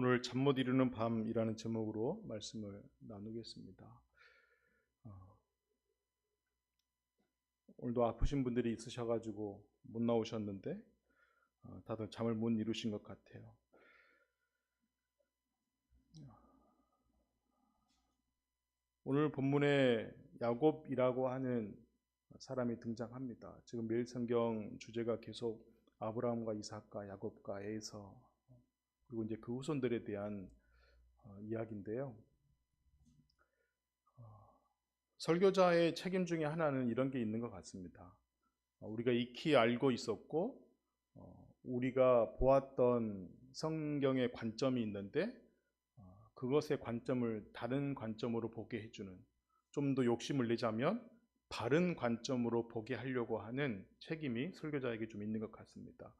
오늘 잠 못 이루는 밤이라는 제목으로 말씀을 나누겠습니다. 오늘도 아프신 분들이 있으셔가지고 못 나오셨는데 다들 잠을 못 이루신 것 같아요. 오늘 본문에 야곱이라고 하는 사람이 등장합니다. 지금 매일 성경 주제가 계속 아브라함과 이삭과 야곱과 에서 그리고 이제 그 후손들에 대한 이야기인데요. 설교자의 책임 중에 하나는 이런 게 있는 것 같습니다. 우리가 익히 알고 있었고 우리가 보았던 성경의 관점이 있는데 그것의 관점을 다른 관점으로 보게 해주는, 좀 더 욕심을 내자면 바른 관점으로 보게 하려고 하는 책임이 설교자에게 좀 있는 것 같습니다.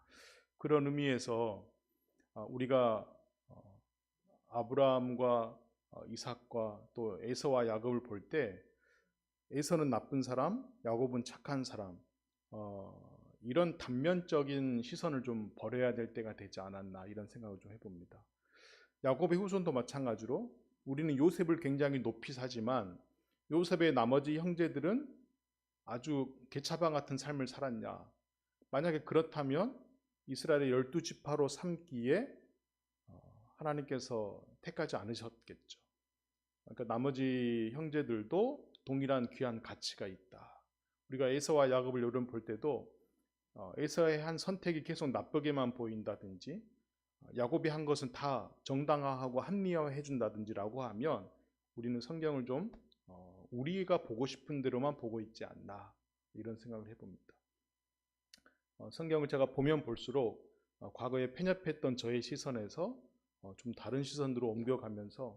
그런 의미에서 우리가 아브라함과 이삭과 또 에서와 야곱을 볼 때 에서는 나쁜 사람, 야곱은 착한 사람, 이런 단면적인 시선을 좀 버려야 될 때가 되지 않았나, 이런 생각을 좀 해봅니다. 야곱의 후손도 마찬가지로 우리는 요셉을 굉장히 높이 사지만 요셉의 나머지 형제들은 아주 개차반 같은 삶을 살았냐? 만약에 그렇다면 이스라엘의 12지파로 삼기에 하나님께서 택하지 않으셨겠죠. 그러니까 나머지 형제들도 동일한 귀한 가치가 있다. 우리가 에서와 야곱을 요즘 볼 때도 에서의 한 선택이 계속 나쁘게만 보인다든지 야곱이 한 것은 다 정당화하고 합리화해 준다든지라고 하면 우리는 성경을 좀 우리가 보고 싶은 대로만 보고 있지 않나, 이런 생각을 해봅니다. 성경을 제가 보면 볼수록 과거에 편협했던 저의 시선에서 좀 다른 시선으로 옮겨가면서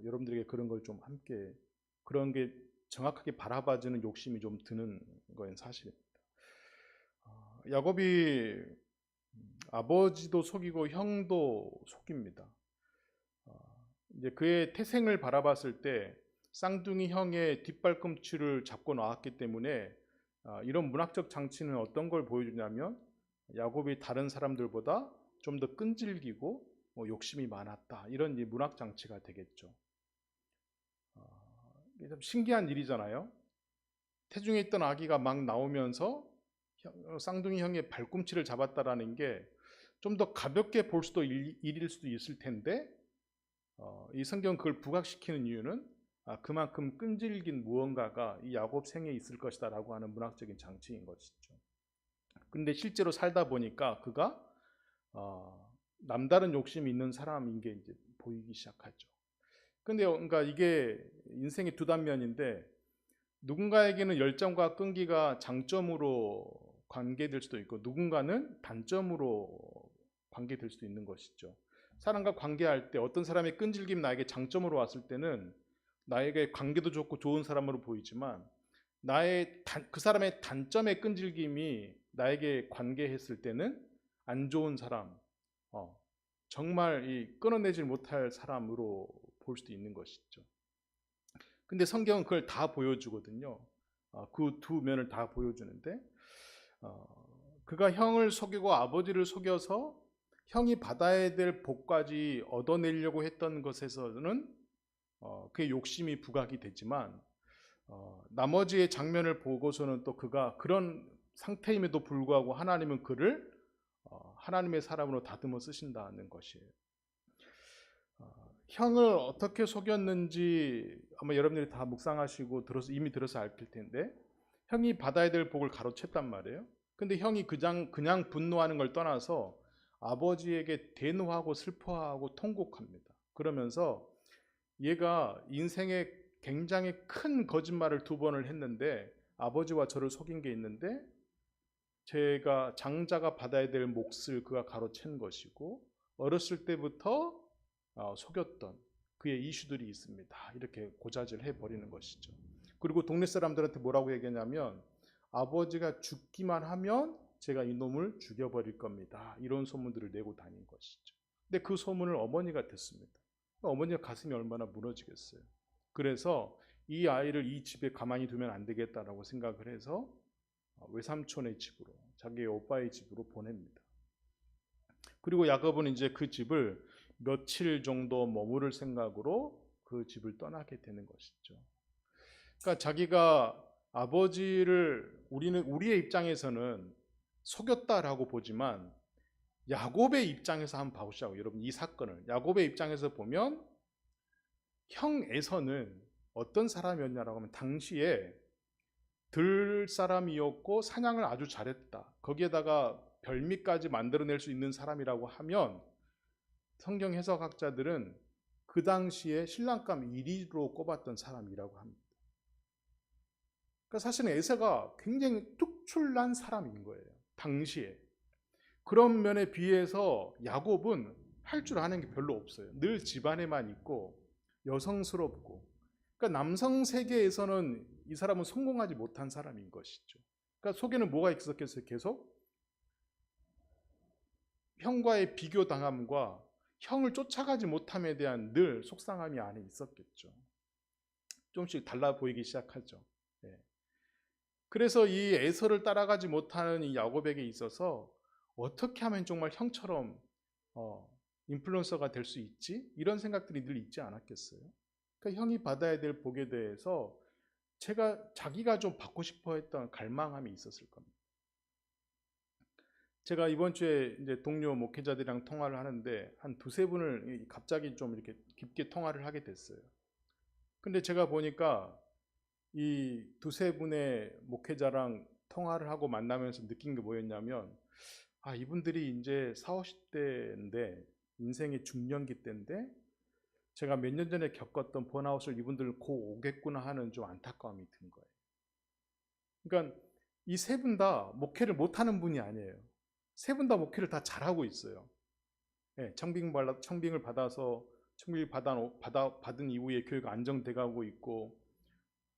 여러분들에게 그런 걸 좀 함께, 그런 게 정확하게 바라봐주는 욕심이 좀 드는 건 사실입니다. 야곱이 아버지도 속이고 형도 속입니다. 이제 그의 태생을 바라봤을 때 쌍둥이 형의 뒷발꿈치를 잡고 나왔기 때문에 이런 문학적 장치는 어떤 걸 보여주냐면 야곱이 다른 사람들보다 좀 더 끈질기고 욕심이 많았다, 이런 문학 장치가 되겠죠. 이게 참 신기한 일이잖아요. 태중에 있던 아기가 막 나오면서 쌍둥이 형의 발꿈치를 잡았다라는 게 좀 더 가볍게 볼 수도 일일 수도 있을 텐데 이 성경 그걸 부각시키는 이유는 그만큼 끈질긴 무언가가 이 야곱 생에 있을 것이다 라고 하는 문학적인 장치인 것이죠. 근데 실제로 살다 보니까 그가 남다른 욕심이 있는 사람인 게 이제 보이기 시작하죠. 근데 그러니까 이게 인생의 두 단면인데, 누군가에게는 열정과 끈기가 장점으로 관계될 수도 있고 누군가는 단점으로 관계될 수도 있는 것이죠. 사람과 관계할 때 어떤 사람의 끈질김 나에게 장점으로 왔을 때는 나에게 관계도 좋고 좋은 사람으로 보이지만 그 사람의 단점의 끈질김이 나에게 관계했을 때는 안 좋은 사람, 정말 끊어내지 못할 사람으로 볼 수도 있는 것이죠. 근데 성경은 그걸 다 보여주거든요. 그 두 면을 다 보여주는데 그가 형을 속이고 아버지를 속여서 형이 받아야 될 복까지 얻어내려고 했던 것에서는 그의 욕심이 부각이 되지만 나머지의 장면을 보고서는 또 그가 그런 상태임에도 불구하고 하나님은 그를 하나님의 사람으로 다듬어 쓰신다는 것이에요. 형을 어떻게 속였는지 아마 여러분들이 다 묵상하시고 이미 들어서 알 텐데, 형이 받아야 될 복을 가로챘단 말이에요. 근데 형이 그냥 분노하는 걸 떠나서 아버지에게 대노하고 슬퍼하고 통곡합니다. 그러면서 얘가 인생에 굉장히 큰 거짓말을 두 번을 했는데 아버지와 저를 속인 게 있는데 제가 장자가 받아야 될 몫을 그가 가로챈 것이고 어렸을 때부터 속였던 그의 이슈들이 있습니다. 이렇게 고자질해 버리는 것이죠. 그리고 동네 사람들한테 뭐라고 얘기하냐면 아버지가 죽기만 하면 제가 이놈을 죽여버릴 겁니다, 이런 소문들을 내고 다닌 것이죠. 근데 그 소문을 어머니가 듣습니다. 어머니가 가슴이 얼마나 무너지겠어요. 그래서 이 아이를 이 집에 가만히 두면 안 되겠다라고 생각을 해서 외삼촌의 집으로, 자기의 오빠의 집으로 보냅니다. 그리고 야곱은 이제 그 집을 며칠 정도 머무를 생각으로 그 집을 떠나게 되는 것이죠. 그러니까 자기가 아버지를 우리의 입장에서는 속였다라고 보지만 야곱의 입장에서 한번 봐보시자고. 여러분, 이 사건을 야곱의 입장에서 보면 형 에서는 어떤 사람이었냐라고 하면 당시에 들 사람이었고 사냥을 아주 잘했다. 거기에다가 별미까지 만들어낼 수 있는 사람이라고 하면 성경 해석학자들은 그 당시에 신랑감 1위로 꼽았던 사람이라고 합니다. 그러니까 사실은 에서가 굉장히 특출난 사람인 거예요. 당시에. 그런 면에 비해서 야곱은 할 줄 아는 게 별로 없어요. 늘 집안에만 있고 여성스럽고. 그러니까 남성 세계에서는 이 사람은 성공하지 못한 사람인 것이죠. 그러니까 속에는 뭐가 있었겠어요? 계속 형과의 비교당함과 형을 쫓아가지 못함에 대한 늘 속상함이 안에 있었겠죠. 조금씩 달라 보이기 시작하죠. 네. 그래서 이 에서를 따라가지 못하는 이 야곱에게 있어서 어떻게 하면 정말 형처럼 인플루언서가 될 수 있지? 이런 생각들이 늘 있지 않았겠어요? 그러니까 형이 받아야 될 복에 대해서 자기가 좀 받고 싶어 했던 갈망함이 있었을 겁니다. 제가 이번 주에 이제 동료 목회자들이랑 통화를 하는데 한 두세 분을 갑자기 좀 이렇게 깊게 통화를 하게 됐어요. 근데 제가 보니까 이 두세 분의 목회자랑 통화를 하고 만나면서 느낀 게 뭐였냐면, 이분들이 이제 40, 50대인데 인생의 중년기 때인데 제가 몇 년 전에 겪었던 번아웃을 이분들 고 오겠구나 하는 좀 안타까움이 든 거예요. 그러니까 이 세 분 다 목회를 못하는 분이 아니에요. 세 분 다 목회를 다 잘하고 있어요. 네, 청빙을 받아서 청빙을 받은 이후에 교회가 안정돼 가고 있고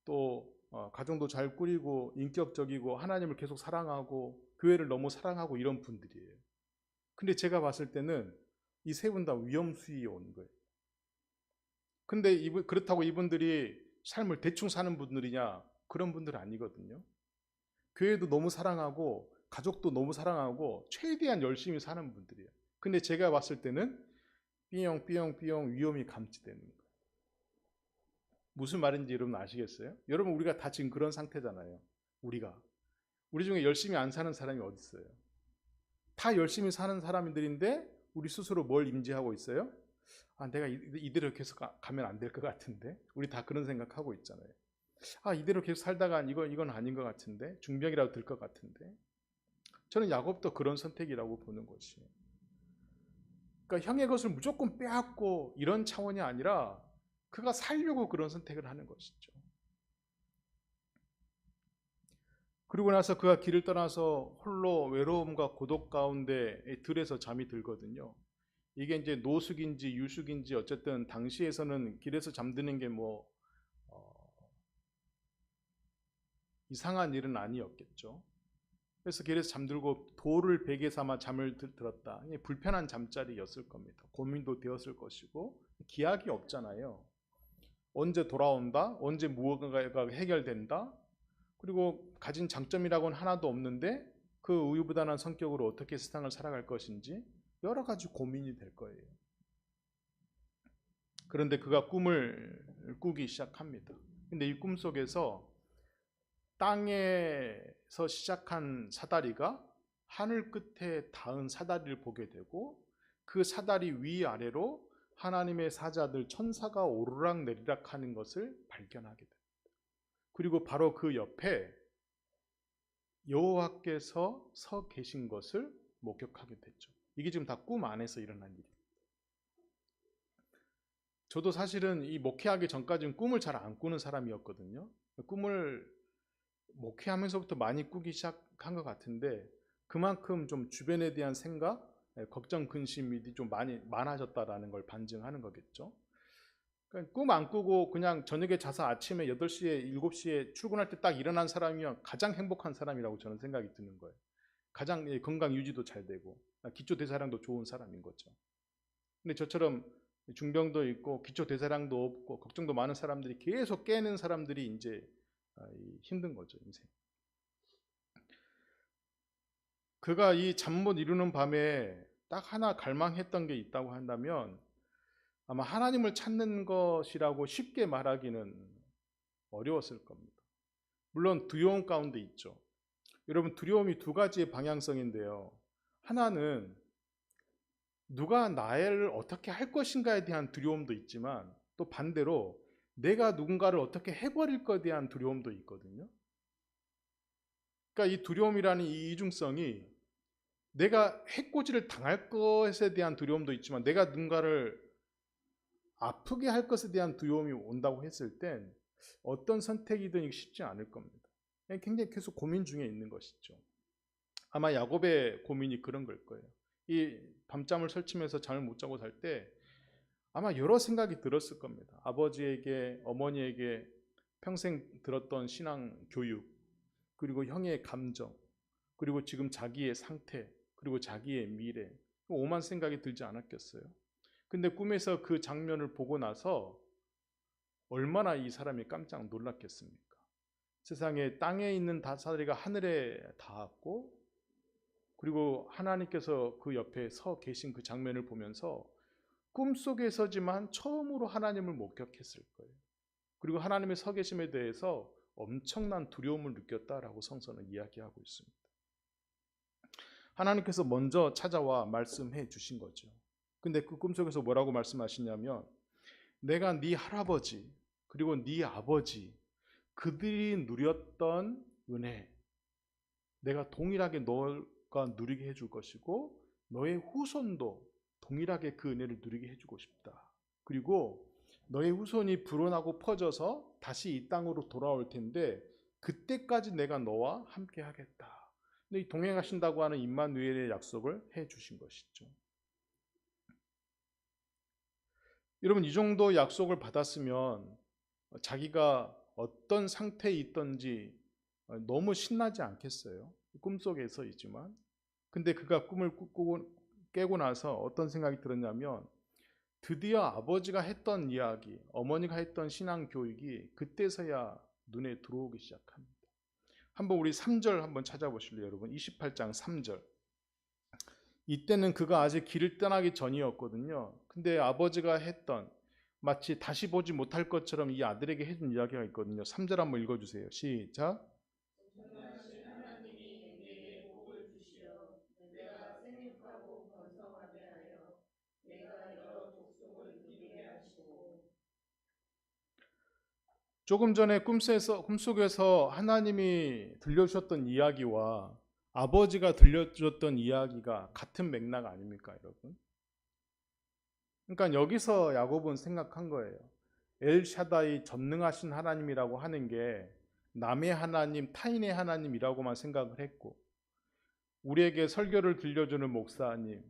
또 가정도 잘 꾸리고 인격적이고 하나님을 계속 사랑하고 교회를 너무 사랑하고 이런 분들이에요. 근데 제가 봤을 때는 이 세 분 다 위험수위에 온 거예요. 근데 그렇다고 이분들이 삶을 대충 사는 분들이냐? 그런 분들은 아니거든요. 교회도 너무 사랑하고 가족도 너무 사랑하고 최대한 열심히 사는 분들이에요. 근데 제가 봤을 때는 삐용 위험이 감지되는 거예요. 무슨 말인지 여러분 아시겠어요? 여러분, 우리가 다 지금 그런 상태잖아요. 우리 중에 열심히 안 사는 사람이 어디 있어요? 다 열심히 사는 사람들인데 우리 스스로 뭘 임재하고 있어요? 내가 이대로 계속 가면 안 될 것 같은데. 우리 다 그런 생각하고 있잖아요. 이대로 계속 살다가 이건 아닌 것 같은데. 중병이라도 들 것 같은데. 저는 야곱도 그런 선택이라고 보는 것이에요. 그러니까 형의 것을 무조건 빼앗고 이런 차원이 아니라 그가 살려고 그런 선택을 하는 것이죠. 그리고 나서 그가 길을 떠나서 홀로 외로움과 고독 가운데 들에서 잠이 들거든요. 이게 이제 노숙인지 유숙인지 어쨌든 당시에서는 길에서 잠드는 게 이상한 일은 아니었겠죠. 그래서 길에서 잠들고 돌을 베개 삼아 잠을 들었다. 불편한 잠자리였을 겁니다. 고민도 되었을 것이고 기약이 없잖아요. 언제 돌아온다? 언제 무언가가 해결된다? 그리고 가진 장점이라고는 하나도 없는데 그 우유부단한 성격으로 어떻게 세상을 살아갈 것인지 여러 가지 고민이 될 거예요. 그런데 그가 꿈을 꾸기 시작합니다. 근데 이 꿈 속에서 땅에서 시작한 사다리가 하늘 끝에 닿은 사다리를 보게 되고 그 사다리 위아래로 하나님의 사자들 천사가 오르락 내리락 하는 것을 발견하게 됩니다. 그리고 바로 그 옆에 여호와께서 서 계신 것을 목격하게 됐죠. 이게 지금 다 꿈 안에서 일어난 일이에요. 저도 사실은 이 목회하기 전까지는 꿈을 잘 안 꾸는 사람이었거든요. 꿈을 목회하면서부터 많이 꾸기 시작한 것 같은데 그만큼 좀 주변에 대한 생각, 걱정, 근심이 좀 많아졌다라는 걸 반증하는 거겠죠. 그러니까 꿈 안 꾸고 그냥 저녁에 자서 아침에 8시에 7시에 출근할 때 딱 일어난 사람이면 가장 행복한 사람이라고 저는 생각이 드는 거예요. 가장 건강 유지도 잘 되고 기초 대사량도 좋은 사람인 거죠. 근데 저처럼 중병도 있고 기초 대사량도 없고 걱정도 많은 사람들이 계속 깨는 사람들이 이제 힘든 거죠, 인생. 그가 이 잠 못 이루는 밤에 딱 하나 갈망했던 게 있다고 한다면 아마 하나님을 찾는 것이라고 쉽게 말하기는 어려웠을 겁니다. 물론 두려움 가운데 있죠. 여러분, 두려움이 두 가지의 방향성인데요. 하나는 누가 나를 어떻게 할 것인가에 대한 두려움도 있지만, 또 반대로 내가 누군가를 어떻게 해버릴 것에 대한 두려움도 있거든요. 그러니까 이 두려움이라는 이 이중성이 내가 해코지를 당할 것에 대한 두려움도 있지만, 내가 누군가를 아프게 할 것에 대한 두려움이 온다고 했을 땐 어떤 선택이든 쉽지 않을 겁니다. 굉장히 계속 고민 중에 있는 것이죠. 아마 야곱의 고민이 그런 걸 거예요. 이 밤잠을 설치면서 잠을 못 자고 살 때 아마 여러 생각이 들었을 겁니다. 아버지에게, 어머니에게 평생 들었던 신앙 교육, 그리고 형의 감정, 그리고 지금 자기의 상태, 그리고 자기의 미래, 오만 생각이 들지 않았겠어요? 근데 꿈에서 그 장면을 보고 나서 얼마나 이 사람이 깜짝 놀랐겠습니까? 세상에 땅에 있는 다사리가 하늘에 닿았고, 그리고 하나님께서 그 옆에 서 계신 그 장면을 보면서 꿈속에서지만 처음으로 하나님을 목격했을 거예요. 그리고 하나님의 서 계심에 대해서 엄청난 두려움을 느꼈다라고 성서는 이야기하고 있습니다. 하나님께서 먼저 찾아와 말씀해 주신 거죠. 근데 그 꿈속에서 뭐라고 말씀하시냐면, 내가 네 할아버지 그리고 네 아버지 그들이 누렸던 은혜, 내가 동일하게 너가 누리게 해줄 것이고, 너의 후손도 동일하게 그 은혜를 누리게 해주고 싶다. 그리고 너의 후손이 불어나고 퍼져서 다시 이 땅으로 돌아올 텐데, 그때까지 내가 너와 함께 하겠다. 근데 이 동행하신다고 하는 임마누엘의 약속을 해 주신 것이죠. 여러분, 이 정도 약속을 받았으면 자기가 어떤 상태에 있던지 너무 신나지 않겠어요? 꿈속에서이지만. 근데 그가 꿈을 깨고 나서 어떤 생각이 들었냐면, 드디어 아버지가 했던 이야기, 어머니가 했던 신앙 교육이 그때서야 눈에 들어오기 시작합니다. 한번 우리 3절 한번 찾아보실래요, 여러분? 28장 3절. 이때는 그가 아직 길을 떠나기 전이었거든요. 근데 아버지가 했던, 마치 다시 보지 못할 것처럼 이 아들에게 해준 이야기가 있거든요. 3절 한번 읽어주세요. 시작. 전능하신 하나님이 내게 복을 주시어 내가 생육하고 번성하게 하여 내가 여러 족속을 이루게 하시고. 조금 전에 꿈속에서 하나님이 들려주셨던 이야기와 아버지가 들려주셨던 이야기가 같은 맥락 아닙니까, 여러분? 그러니까 여기서 야곱은 생각한 거예요. 엘샤다이, 전능하신 하나님이라고 하는 게 남의 하나님, 타인의 하나님이라고만 생각을 했고, 우리에게 설교를 들려주는 목사님,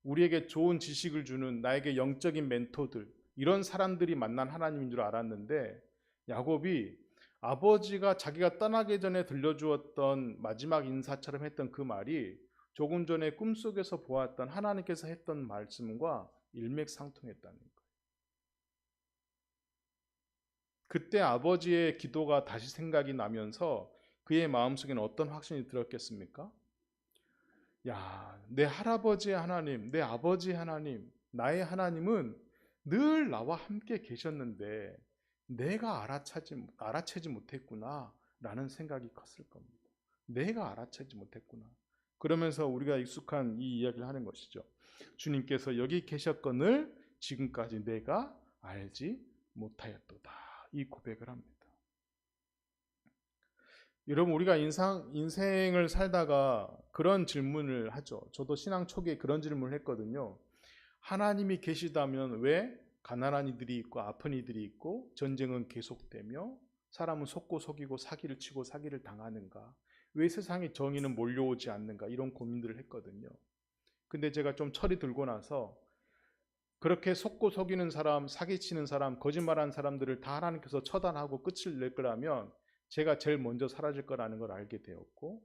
우리에게 좋은 지식을 주는 나에게 영적인 멘토들, 이런 사람들이 만난 하나님인 줄 알았는데, 야곱이 아버지가 자기가 떠나기 전에 들려주었던 마지막 인사처럼 했던 그 말이 조금 전에 꿈속에서 보았던 하나님께서 했던 말씀과 일맥상통했다는 거예요. 그때 아버지의 기도가 다시 생각이 나면서 그의 마음속에는 어떤 확신이 들었겠습니까? 야, 내 할아버지의 하나님, 내 아버지의 하나님, 나의 하나님은 늘 나와 함께 계셨는데 내가 알아채지 못했구나 라는 생각이 컸을 겁니다. 내가 알아채지 못했구나. 그러면서 우리가 익숙한 이 이야기를 하는 것이죠. 주님께서 여기 계셨거늘 지금까지 내가 알지 못하였도다. 이 고백을 합니다. 여러분, 우리가 인생을 살다가 그런 질문을 하죠. 저도 신앙 초기에 그런 질문을 했거든요. 하나님이 계시다면 왜 가난한 이들이 있고 아픈 이들이 있고 전쟁은 계속되며 사람은 속고 속이고 사기를 치고 사기를 당하는가? 왜 세상에 정의는 몰려오지 않는가? 이런 고민들을 했거든요. 근데 제가 좀 철이 들고 나서 그렇게 속고 속이는 사람, 사기치는 사람, 거짓말하는 사람들을 다 하나님께서 처단하고 끝을 낼 거라면 제가 제일 먼저 사라질 거라는 걸 알게 되었고,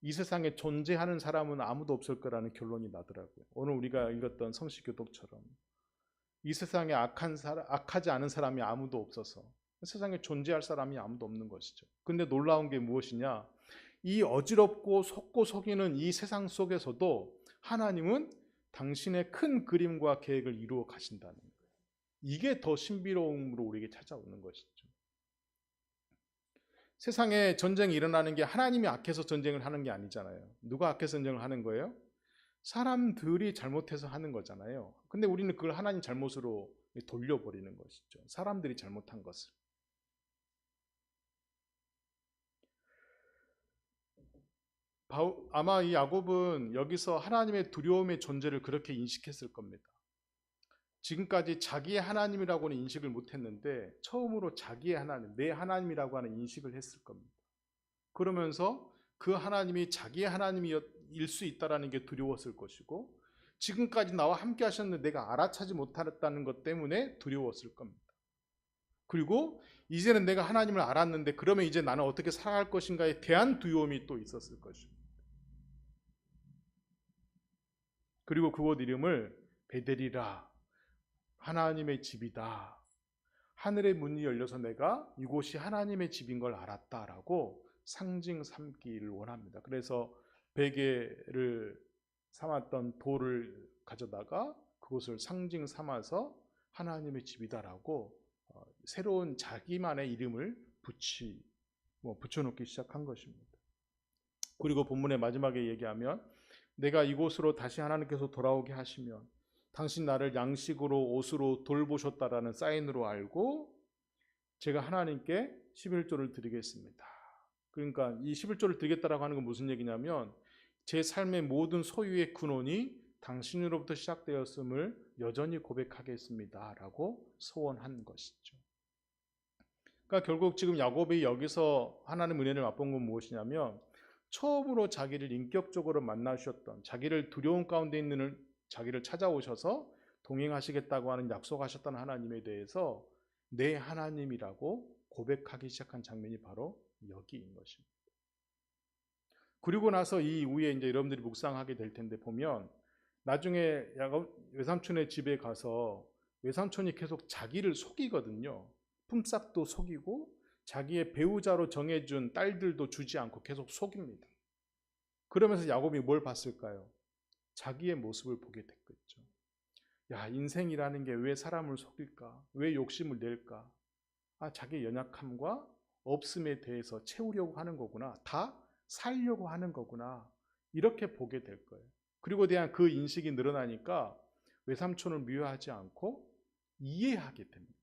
이 세상에 존재하는 사람은 아무도 없을 거라는 결론이 나더라고요. 오늘 우리가 읽었던 성시교독처럼 이 세상에 악하지 않은 사람이 아무도 없어서 세상에 존재할 사람이 아무도 없는 것이죠. 근데 놀라운 게 무엇이냐? 이 어지럽고 속고 속이는 이 세상 속에서도 하나님은 당신의 큰 그림과 계획을 이루어 가신다는 거예요. 이게 더 신비로움으로 우리에게 찾아오는 것이죠. 세상에 전쟁이 일어나는 게 하나님이 악해서 전쟁을 하는 게 아니잖아요. 누가 악해서 전쟁을 하는 거예요? 사람들이 잘못해서 하는 거잖아요. 근데 우리는 그걸 하나님 잘못으로 돌려버리는 것이죠. 사람들이 잘못한 것을. 아마 이 야곱은 여기서 하나님의 두려움의 존재를 그렇게 인식했을 겁니다. 지금까지 자기의 하나님이라고는 인식을 못했는데 처음으로 자기의 하나님, 내 하나님이라고 하는 인식을 했을 겁니다. 그러면서 그 하나님이 자기의 하나님일 수 있다는 게 두려웠을 것이고, 지금까지 나와 함께 하셨는데 내가 알아차지 못했다는 것 때문에 두려웠을 겁니다. 그리고 이제는 내가 하나님을 알았는데 그러면 이제 나는 어떻게 살아갈 것인가에 대한 두려움이 또 있었을 것입니다. 그리고 그곳 이름을 베델이라, 하나님의 집이다. 하늘의 문이 열려서 내가 이곳이 하나님의 집인 걸 알았다라고 상징 삼기를 원합니다. 그래서 베개를 삼았던 돌을 가져다가 그것을 상징 삼아서 하나님의 집이다라고 새로운 자기만의 이름을 붙여놓기 시작한 것입니다. 그리고 본문의 마지막에 얘기하면 내가 이곳으로 다시 하나님께서 돌아오게 하시면 당신 나를 양식으로 옷으로 돌보셨다라는 사인으로 알고 제가 하나님께 11조를 드리겠습니다. 그러니까 이 11조를 드리겠다라고 하는 건 무슨 얘기냐면 제 삶의 모든 소유의 근원이 당신으로부터 시작되었음을 여전히 고백하겠습니다 라고 소원한 것이죠. 그러니까 결국 지금 야곱이 여기서 하나님 은혜를 맛본 건 무엇이냐면 처음으로 자기를 인격적으로 만나셨던, 자기를 두려움 가운데 있는 자기를 찾아오셔서 동행하시겠다고 하는 약속하셨던 하나님에 대해서 내 하나님이라고 고백하기 시작한 장면이 바로 여기인 것입니다. 그리고 나서 이 이후에 이제 여러분들이 묵상하게 될 텐데 보면 나중에 외삼촌의 집에 가서 외삼촌이 계속 자기를 속이거든요. 품삯도 속이고 자기의 배우자로 정해준 딸들도 주지 않고 계속 속입니다. 그러면서 야곱이 뭘 봤을까요? 자기의 모습을 보게 됐겠죠. 야, 인생이라는 게 왜 사람을 속일까? 왜 욕심을 낼까? 자기의 연약함과 없음에 대해서 채우려고 하는 거구나. 다 살려고 하는 거구나. 이렇게 보게 될 거예요. 그리고 대한 그 인식이 늘어나니까 외삼촌을 미워하지 않고 이해하게 됩니다.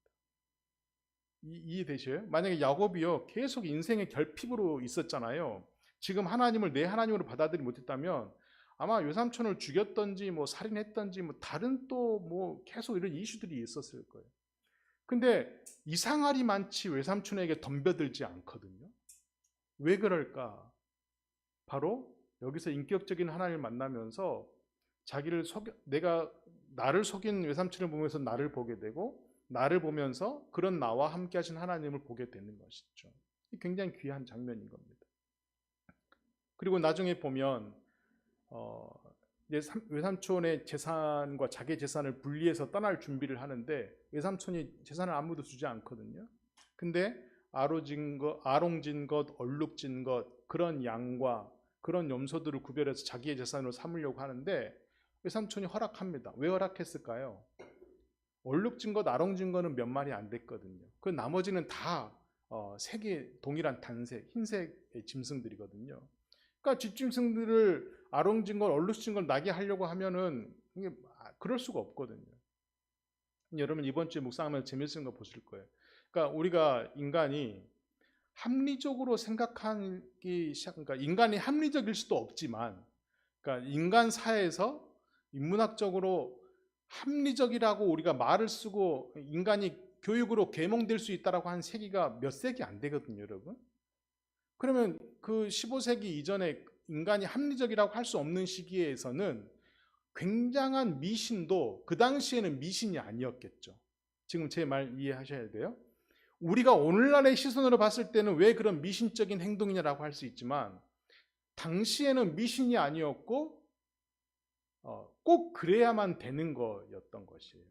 이해되셔요? 만약에 야곱이요 계속 인생의 결핍으로 있었잖아요. 지금 하나님을 내 하나님으로 받아들이지 못했다면 아마 외삼촌을 죽였던지 뭐 살인했던지 뭐 다른 또 뭐 계속 이런 이슈들이 있었을 거예요. 근데 이상하리 많지 외삼촌에게 덤벼들지 않거든요. 왜 그럴까? 바로 여기서 인격적인 하나님을 만나면서 내가 나를 속인 외삼촌을 보면서 나를 보게 되고 나를 보면서 그런 나와 함께 하신 하나님을 보게 되는 것이죠. 굉장히 귀한 장면인 겁니다. 그리고 나중에 보면 외삼촌의 재산과 자기 재산을 분리해서 떠날 준비를 하는데 외삼촌이 재산을 아무도 주지 않거든요. 근데 아롱진 것, 얼룩진 것, 그런 양과 그런 염소들을 구별해서 자기의 재산으로 삼으려고 하는데 외삼촌이 허락합니다. 왜 허락했을까요? 얼룩진 것, 아롱진 것은 몇 마리 안 됐거든요. 그 나머지는 다 색이 동일한 단색, 흰색의 짐승들이거든요. 그러니까 집짐승들을 아롱진 걸, 얼룩진 걸 나게 하려고 하면은 그럴 수가 없거든요. 여러분 이번 주에 묵상하면 재밌는 거 보실 거예요. 그러니까 우리가 인간이 합리적으로 생각하기 시작, 그러니까 인간이 합리적일 수도 없지만, 그러니까 인간 사회에서 인문학적으로 합리적이라고 우리가 말을 쓰고 인간이 교육으로 계몽될 수 있다라고 한 세기가 몇 세기 안 되거든요, 여러분. 그러면 그 15세기 이전에 인간이 합리적이라고 할 수 없는 시기에서는 굉장한 미신도 그 당시에는 미신이 아니었겠죠. 지금 제 말 이해하셔야 돼요. 우리가 오늘날의 시선으로 봤을 때는 왜 그런 미신적인 행동이냐라고 할 수 있지만 당시에는 미신이 아니었고 꼭 그래야만 되는 거였던 것이에요.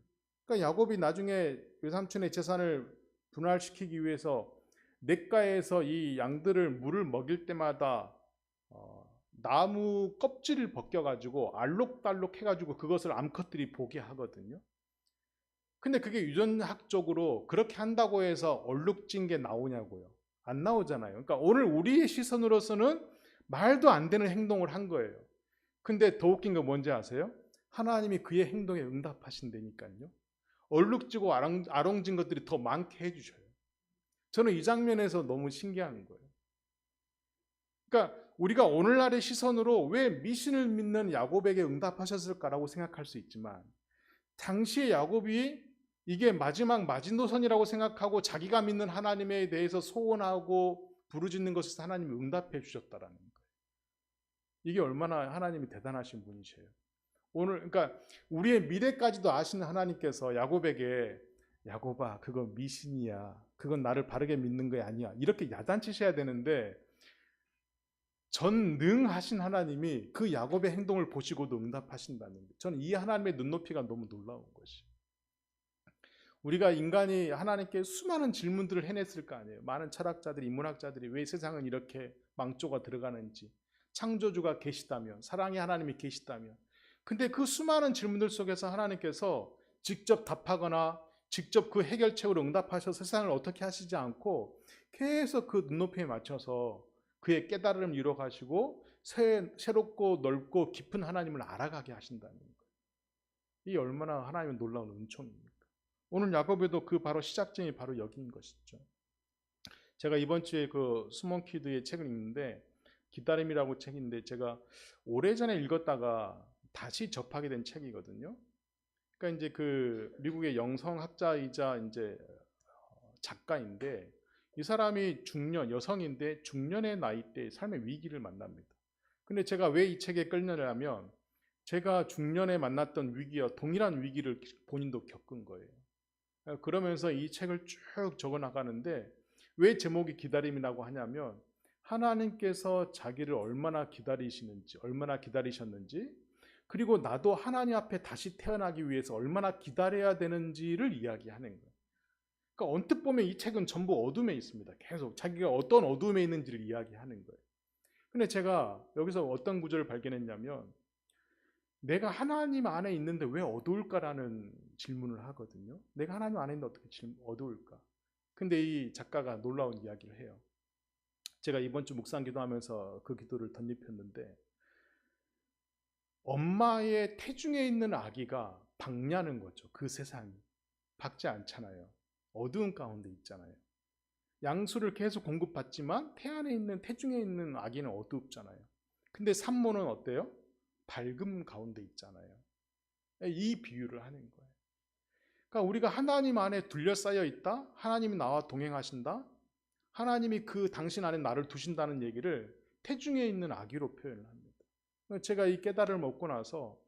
그러니까 야곱이 나중에 외삼촌의 재산을 분할시키기 위해서 냇가에서 이 양들을 물을 먹일 때마다 나무 껍질을 벗겨가지고 알록달록 해가지고 그것을 암컷들이 보게 하거든요. 근데 그게 유전학적으로 그렇게 한다고 해서 얼룩진 게 나오냐고요. 안 나오잖아요. 그러니까 오늘 우리의 시선으로서는 말도 안 되는 행동을 한 거예요. 근데 더 웃긴 거 뭔지 아세요? 하나님이 그의 행동에 응답하신다니까요. 얼룩지고 아롱진 것들이 더 많게 해주셔요. 저는 이 장면에서 너무 신기한 거예요. 그러니까 우리가 오늘날의 시선으로 왜 미신을 믿는 야곱에게 응답하셨을까라고 생각할 수 있지만, 당시의 야곱이 이게 마지막 마지노선이라고 생각하고 자기가 믿는 하나님에 대해서 소원하고 부르짖는 것에서 하나님이 응답해 주셨다라는 거예요. 이게 얼마나 하나님이 대단하신 분이세요. 오늘 그러니까 우리의 미래까지도 아시는 하나님께서 야곱에게, 야곱아 그건 미신이야, 그건 나를 바르게 믿는 게 아니야, 이렇게 야단치셔야 되는데, 전능하신 하나님이 그 야곱의 행동을 보시고도 응답하신다는 거예요. 저는 이 하나님의 눈높이가 너무 놀라운 것이, 우리가 인간이 하나님께 수많은 질문들을 해냈을 거 아니에요. 많은 철학자들이, 인문학자들이 왜 세상은 이렇게 망조가 들어가는지, 창조주가 계시다면, 사랑의 하나님이 계시다면. 근데 그 수많은 질문들 속에서 하나님께서 직접 답하거나 직접 그 해결책으로 응답하셔서 세상을 어떻게 하시지 않고 계속 그 눈높이에 맞춰서 그의 깨달음을 이뤄 가시고 새롭고 넓고 깊은 하나님을 알아가게 하신다는 거예요. 이 얼마나 하나님의 놀라운 은총입니까? 오늘 야곱에도 그 바로 시작점이 바로 여기인 것이죠. 제가 이번 주에 그 스몬키드의 책을 읽는데, 기다림이라고 책인데, 제가 오래전에 읽었다가 다시 접하게 된 책이거든요. 그러니까 이제 그 미국의 영성학자이자 이제 작가인데, 이 사람이 중년, 여성인데 중년의 나이대 삶의 위기를 만납니다. 근데 제가 왜 이 책에 끌려냐면, 제가 중년에 만났던 위기와 동일한 위기를 본인도 겪은 거예요. 그러면서 이 책을 쭉 적어 나가는데, 왜 제목이 기다림이라고 하냐면, 하나님께서 자기를 얼마나 기다리시는지, 얼마나 기다리셨는지, 그리고 나도 하나님 앞에 다시 태어나기 위해서 얼마나 기다려야 되는지를 이야기하는 거예요. 그러니까 언뜻 보면 이 책은 전부 어둠에 있습니다. 계속 자기가 어떤 어둠에 있는지를 이야기하는 거예요. 근데 제가 여기서 어떤 구절을 발견했냐면, 내가 하나님 안에 있는데 왜 어두울까라는 질문을 하거든요. 내가 하나님 안에 있는데 어떻게 어두울까? 근데 이 작가가 놀라운 이야기를 해요. 제가 이번 주 묵상 기도하면서 그 기도를 덧입혔는데, 엄마의 태중에 있는 아기가 밝냐는 거죠. 그 세상이 밝지 않잖아요. 어두운 가운데 있잖아요. 양수를 계속 공급받지만 태안에 있는, 태중에 있는 아기는 어둡잖아요. 근데 산모는 어때요? 밝음 가운데 있잖아요. 이 비유를 하는 거예요. 그러니까 우리가 하나님 안에 둘러싸여 있다, 하나님이 나와 동행하신다, 하나님이 그 당신 안에 나를 두신다는 얘기를 태중에 있는 아기로 표현을 합니다. 제가 이 깨달음을 얻고 나서,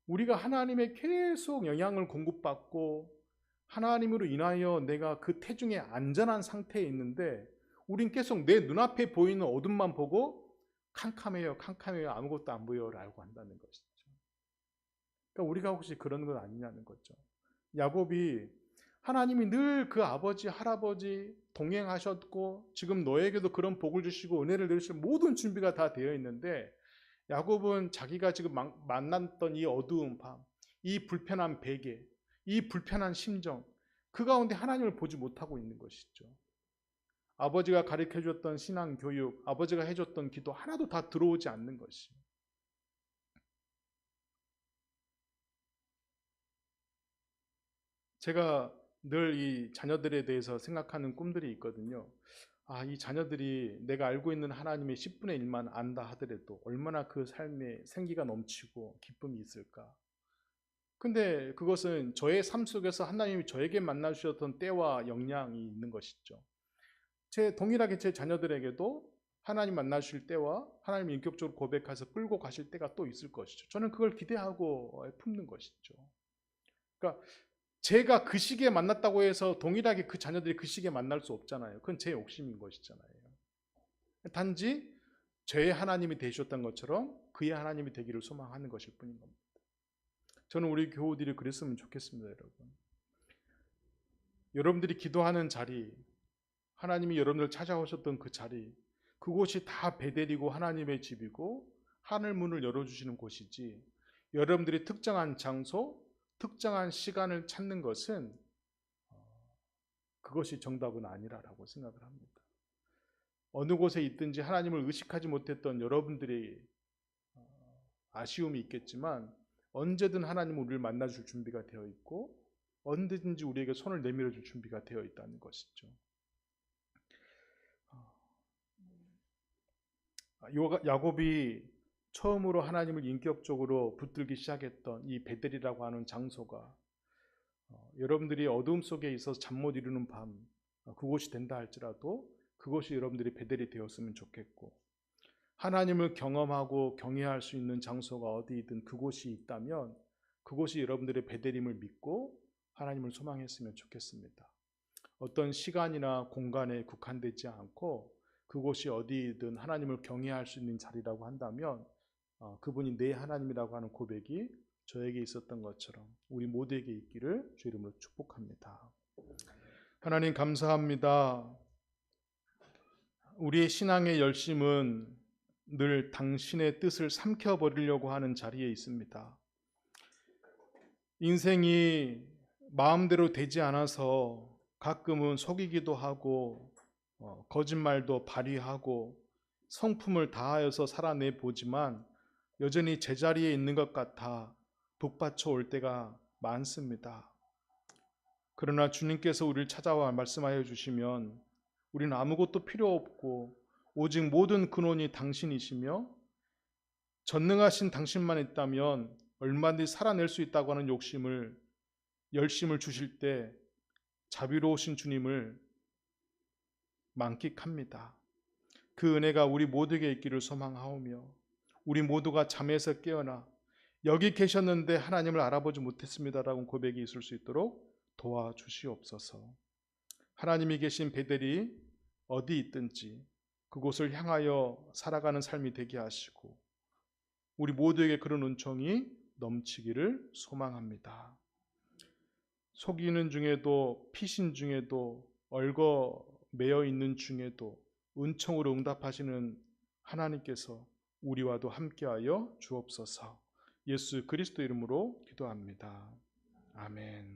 우리가 하나님의 계속 영향을 공급받고 하나님으로 인하여 내가 그 태중에 안전한 상태에 있는데, 우린 계속 내 눈앞에 보이는 어둠만 보고 캄캄해요, 캄캄해요, 아무것도 안 보여라고 한다는 것이죠. 그러니까 우리가 혹시 그런 건 아니냐는 거죠. 야곱이 하나님이 늘 그 아버지, 할아버지 동행하셨고, 지금 너에게도 그런 복을 주시고 은혜를 내리실 모든 준비가 다 되어 있는데, 야곱은 자기가 지금 만났던 이 어두운 밤, 이 불편한 베개, 이 불편한 심정, 그 가운데 하나님을 보지 못하고 있는 것이죠. 아버지가 가르쳐 줬던 신앙 교육, 아버지가 해줬던 기도 하나도 다 들어오지 않는 것이. 제가 늘 이 자녀들에 대해서 생각하는 꿈들이 있거든요. 이 자녀들이 내가 알고 있는 하나님의 10분의 1만 안다 하더라도 얼마나 그 삶에 생기가 넘치고 기쁨이 있을까. 근데 그것은 저의 삶 속에서 하나님이 저에게 만나 주셨던 때와 영향이 있는 것이죠. 동일하게 제 자녀들에게도 하나님 만나 주실 때와 하나님 인격적으로 고백해서 끌고 가실 때가 또 있을 것이죠. 저는 그걸 기대하고 품는 것이죠. 그러니까 제가 그 시기에 만났다고 해서 동일하게 그 자녀들이 그 시기에 만날 수 없잖아요. 그건 제 욕심인 것이잖아요. 단지 저의 하나님이 되셨던 것처럼 그의 하나님이 되기를 소망하는 것일 뿐인 겁니다. 저는 우리 교우들이 그랬으면 좋겠습니다, 여러분. 여러분들이 기도하는 자리, 하나님이 여러분들 찾아오셨던 그 자리, 그곳이 다 베델이고 하나님의 집이고 하늘 문을 열어주시는 곳이지, 여러분들이 특정한 장소, 특정한 시간을 찾는 것은 그것이 정답은 아니라고 생각을 합니다. 어느 곳에 있든지 하나님을 의식하지 못했던 여러분들의 아쉬움이 있겠지만 언제든 하나님은 우리를 만나줄 준비가 되어 있고 언제든지 우리에게 손을 내밀어줄 준비가 되어 있다는 것이죠. 야곱이 처음으로 하나님을 인격적으로 붙들기 시작했던 이 베델이라고 하는 장소가 여러분들이 어두움 속에 있어서 잠 못 이루는 밤 그곳이 된다 할지라도 그것이 여러분들이 베델이 되었으면 좋겠고, 하나님을 경험하고 경외할 수 있는 장소가 어디이든 그곳이 있다면 그곳이 여러분들의 베델임을 믿고 하나님을 소망했으면 좋겠습니다. 어떤 시간이나 공간에 국한되지 않고 그곳이 어디이든 하나님을 경외할 수 있는 자리라고 한다면 그분이 내 하나님이라고 하는 고백이 저에게 있었던 것처럼 우리 모두에게 있기를 주 이름으로 축복합니다. 하나님 감사합니다. 우리의 신앙의 열심은 늘 당신의 뜻을 삼켜버리려고 하는 자리에 있습니다. 인생이 마음대로 되지 않아서 가끔은 속이기도 하고 거짓말도 발휘하고 성품을 다하여서 살아내 보지만 여전히 제자리에 있는 것 같아 북받쳐 올 때가 많습니다. 그러나 주님께서 우리를 찾아와 말씀하여 주시면 우리는 아무것도 필요 없고 오직 모든 근원이 당신이시며 전능하신 당신만 있다면 얼마든지 살아낼 수 있다고 하는 열심을 주실 때 자비로우신 주님을 만끽합니다. 그 은혜가 우리 모두에게 있기를 소망하오며 우리 모두가 잠에서 깨어나 여기 계셨는데 하나님을 알아보지 못했습니다라고 고백이 있을 수 있도록 도와주시옵소서. 하나님이 계신 베델이 어디 있든지 그곳을 향하여 살아가는 삶이 되게 하시고 우리 모두에게 그런 은총이 넘치기를 소망합니다. 속이는 중에도 피신 중에도 얽어 매여 있는 중에도 은총으로 응답하시는 하나님께서 우리와도 함께하여 주옵소서. 예수 그리스도 이름으로 기도합니다. 아멘.